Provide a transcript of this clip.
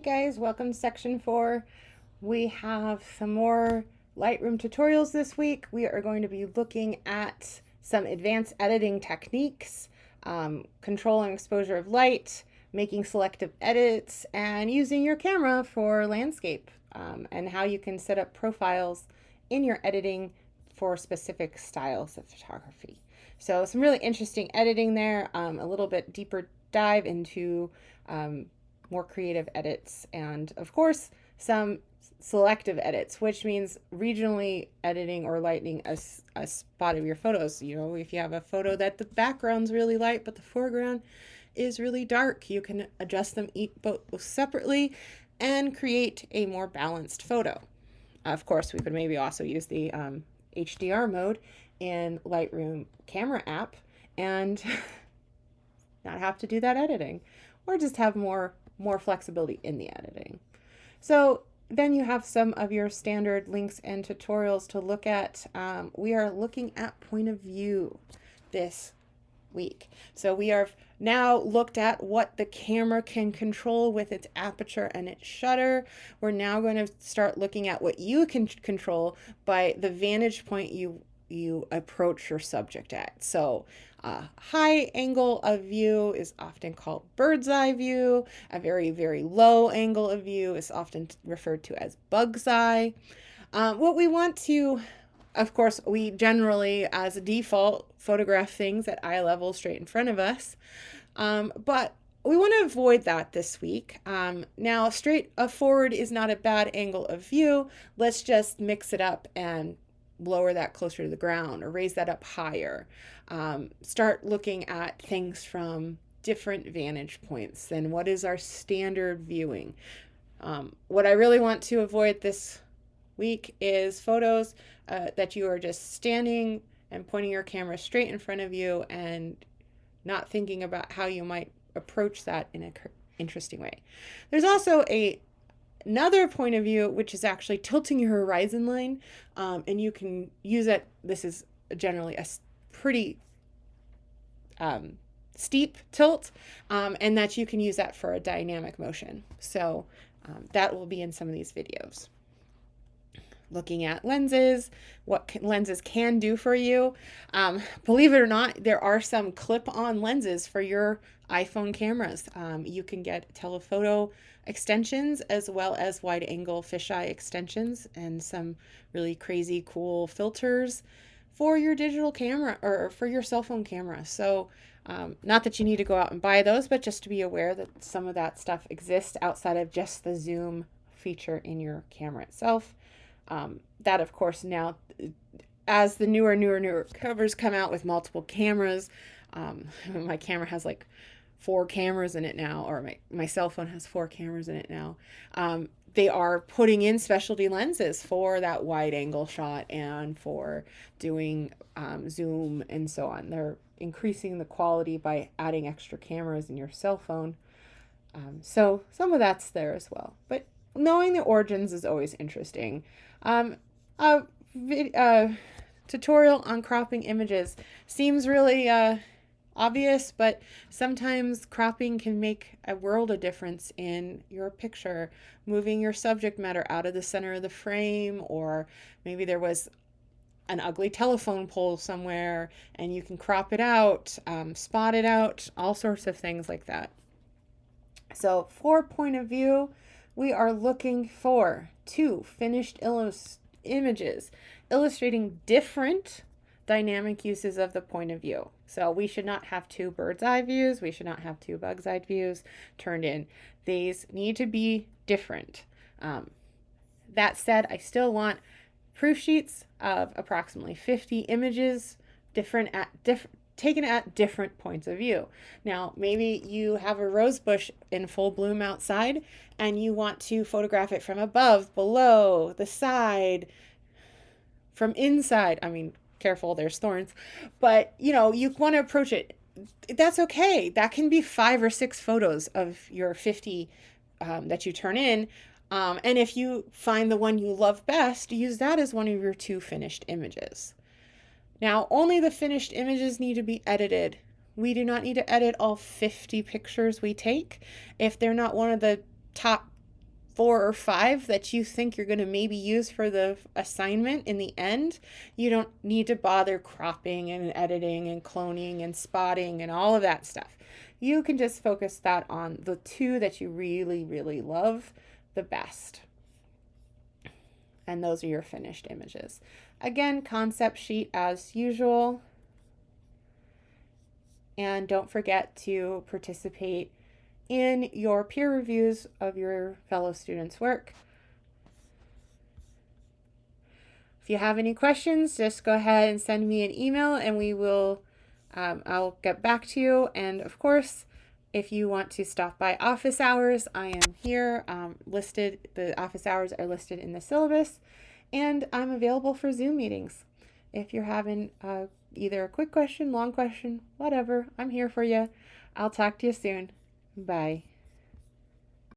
Guys, welcome to section 4. We have some more Lightroom tutorials this week. We are going to be looking at some advanced editing techniques, controlling exposure of light, making selective edits, and using your camera for landscape, and how you can set up profiles in your editing for specific styles of photography. So some really interesting editing there, a little bit deeper dive into more creative edits, and of course some selective edits, which means regionally editing or lightening a spot of your photos. You know, if you have a photo that the background's really light but the foreground is really dark, you can adjust them both separately and create a more balanced photo. Of course, we could maybe also use the HDR mode in Lightroom camera app and not have to do that editing, or just have more flexibility in the editing. So then you have some of your standard links and tutorials to look at. We are looking at point of view this week. So we are now looked at what the camera can control with its aperture and its shutter. We're now going to start looking at what you can control by the vantage point you approach your subject at. So high angle of view is often called bird's eye view. A very, very low angle of view is often referred to as bug's eye. What we want to, of course, we generally, as a default, photograph things at eye level straight in front of us. But we want to avoid that this week. Now, straight forward is not a bad angle of view. Let's just mix it up and lower that closer to the ground or raise that up higher. Start looking at things from different vantage points than what is our standard viewing. What I really want to avoid this week is photos that you are just standing and pointing your camera straight in front of you and not thinking about how you might approach that in an interesting way. There's also another point of view, which is actually tilting your horizon line, and you can use it. This is generally a pretty steep tilt, and that you can use that for a dynamic motion. So that will be in some of these videos. Looking at lenses, what lenses can do for you. Believe it or not, there are some clip-on lenses for your iPhone cameras. You can get telephoto extensions as well as wide-angle fisheye extensions and some really crazy cool filters for your digital camera or for your cell phone camera. So not that you need to go out and buy those, but just to be aware that some of that stuff exists outside of just the zoom feature in your camera itself. That, of course, now as the newer covers come out with multiple cameras, my camera has like 4 cameras in it now, or my cell phone has 4 cameras in it now. They are putting in specialty lenses for that wide angle shot and for doing zoom and so on. They're increasing the quality by adding extra cameras in your cell phone. So some of that's there as well. But knowing the origins is always interesting. A tutorial on cropping images seems really obvious, but sometimes cropping can make a world of difference in your picture, moving your subject matter out of the center of the frame, or maybe there was an ugly telephone pole somewhere and you can crop it out, spot it out, all sorts of things like that. So for point of view, we are looking for 2 finished images illustrating different dynamic uses of the point of view. So we should not have 2 bird's eye views. We should not have 2 bug's eye views turned in. These need to be different. That said, I still want proof sheets of approximately 50 images taken at different points of view. Now, maybe you have a rose bush in full bloom outside and you want to photograph it from above, below, the side, from inside. I mean, careful, there's thorns, but you want to approach it. That's okay. That can be 5 or 6 photos of your 50 that you turn in. And if you find the one you love best, use that as one of your 2 finished images. Now, only the finished images need to be edited. We do not need to edit all 50 pictures we take if they're not one of the top 4 or 5 that you think you're going to maybe use for the assignment in the end, you don't need to bother cropping and editing and cloning and spotting and all of that stuff. You can just focus that on the 2 that you really, really love the best. And those are your finished images. Again, concept sheet as usual. And don't forget to participate in your peer reviews of your fellow students' work. If you have any questions, just go ahead and send me an email and we will, I'll get back to you. And of course, if you want to stop by office hours, I am here listed. The office hours are listed in the syllabus, and I'm available for Zoom meetings. If you're having either a quick question, long question, whatever, I'm here for you. I'll talk to you soon. Bye.